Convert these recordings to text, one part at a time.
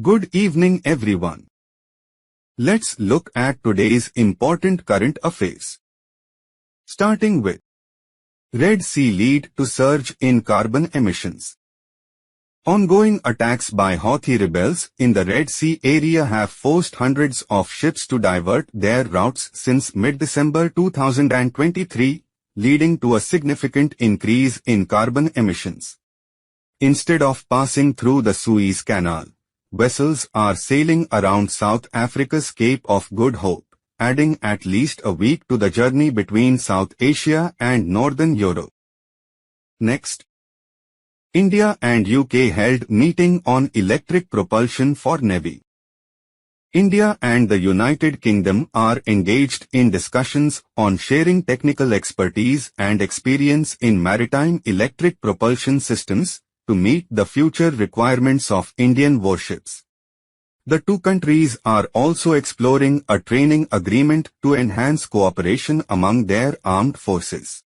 Good evening everyone. Let's look at today's important current affairs. Starting with Red Sea lead to surge in carbon emissions. Ongoing attacks by Houthi rebels in the Red Sea area have forced hundreds of ships to divert their routes since mid-December 2023, leading to a significant increase in carbon emissions. Instead of passing through the Suez Canal, vessels are sailing around South Africa's Cape of Good Hope, adding at least a week to the journey between South Asia and Northern Europe. Next, India and UK held meeting on electric propulsion for Navy. India and the United Kingdom are engaged in discussions on sharing technical expertise and experience in maritime electric propulsion systems to meet the future requirements of Indian warships. The two countries are also exploring a training agreement to enhance cooperation among their armed forces.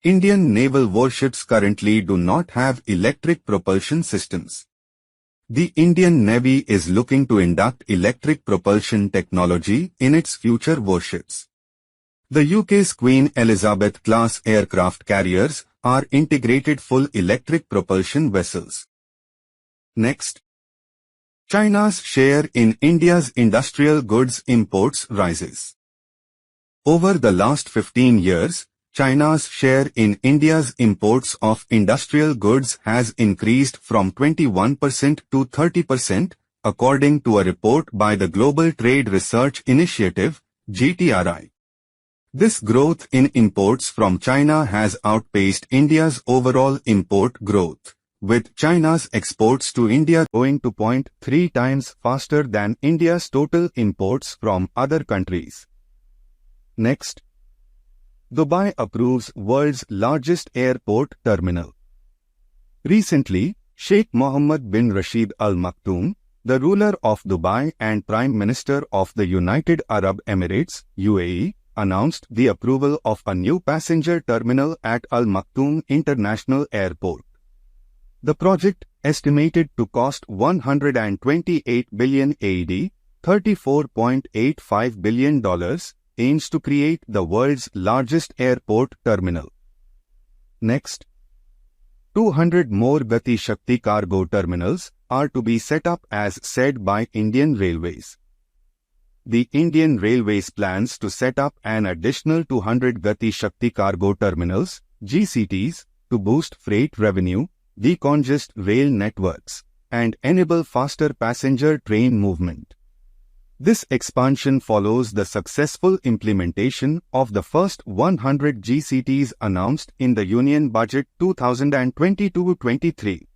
Indian naval warships currently do not have electric propulsion systems. The Indian Navy is looking to induct electric propulsion technology in its future warships. The UK's Queen Elizabeth-class aircraft carriers are integrated full electric propulsion vessels. Next, China's share in India's industrial goods imports rises. Over the last 15 years, China's share in India's imports of industrial goods has increased from 21% to 30%, according to a report by the Global Trade Research Initiative, GTRI. This growth in imports from China has outpaced India's overall import growth, with China's exports to India growing 2.3 times faster than India's total imports from other countries. Next, Dubai approves world's largest airport terminal. Recently, Sheikh Mohammed bin Rashid Al Maktoum, the ruler of Dubai and Prime Minister of the United Arab Emirates, UAE, announced the approval of a new passenger terminal at Al Maktoum International Airport. The project, estimated to cost 128 billion AED, $34.85 billion, aims to create the world's largest airport terminal. Next, 200 more Gati Shakti cargo terminals are to be set up as said by Indian Railways. The Indian Railways plans to set up an additional 200 Gati Shakti cargo terminals, GCTs, to boost freight revenue, decongest rail networks, and enable faster passenger train movement. This expansion follows the successful implementation of the first 100 GCTs announced in the Union Budget 2022-23.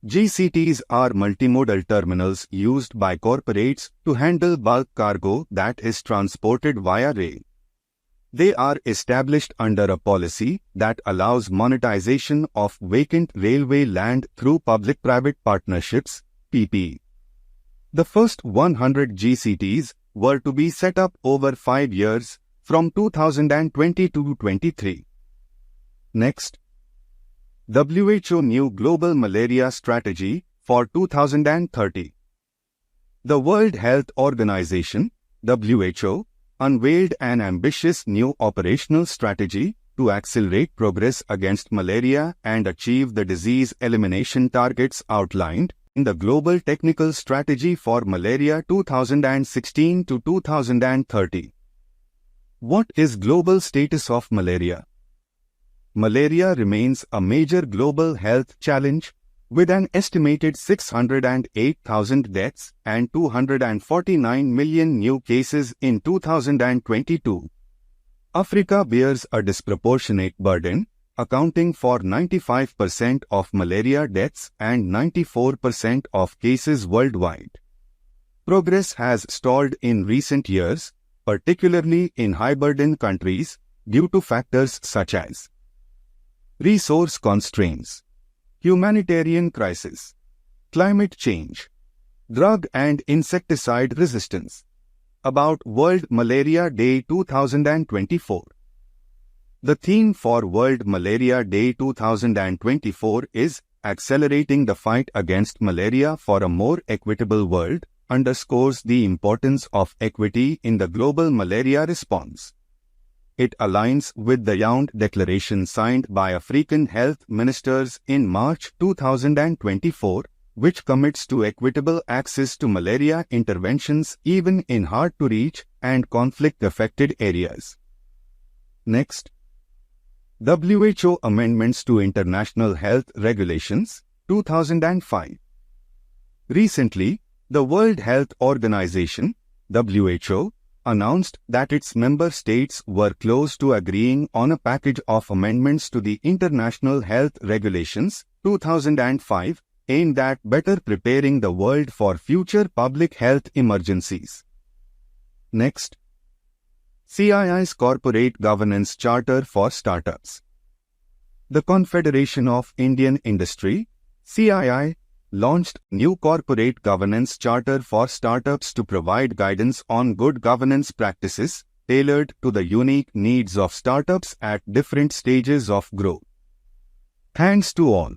GCTs are multimodal terminals used by corporates to handle bulk cargo that is transported via rail. They are established under a policy that allows monetization of vacant railway land through public-private partnerships, PP. The first 100 GCTs were to be set up over 5 years, from 2022-23. Next, WHO new global malaria strategy for 2030. The World Health Organization, WHO, unveiled an ambitious new operational strategy to accelerate progress against malaria and achieve the disease elimination targets outlined in the Global Technical Strategy for Malaria 2016 to 2030. What is global status of malaria? Malaria remains a major global health challenge, with an estimated 608,000 deaths and 249 million new cases in 2022. Africa bears a disproportionate burden, accounting for 95% of malaria deaths and 94% of cases worldwide. Progress has stalled in recent years, particularly in high-burden countries, due to factors such as resource constraints, humanitarian crisis, climate change, drug and insecticide resistance. About World Malaria Day 2024. The theme for World Malaria Day 2024 is accelerating the fight against malaria for a more equitable world, underscores the importance of equity in the global malaria response. It aligns with the Yaoundé Declaration signed by African health ministers in March 2024, which commits to equitable access to malaria interventions even in hard-to-reach and conflict-affected areas. Next, WHO Amendments to International Health Regulations, 2005. Recently, the World Health Organization, WHO, announced that its member states were close to agreeing on a package of amendments to the International Health Regulations, 2005, aimed at better preparing the world for future public health emergencies. Next, CII's Corporate Governance Charter for Startups. The Confederation of Indian Industry, CII, launched new Corporate Governance Charter for Startups to provide guidance on good governance practices tailored to the unique needs of startups at different stages of growth. Thanks to all.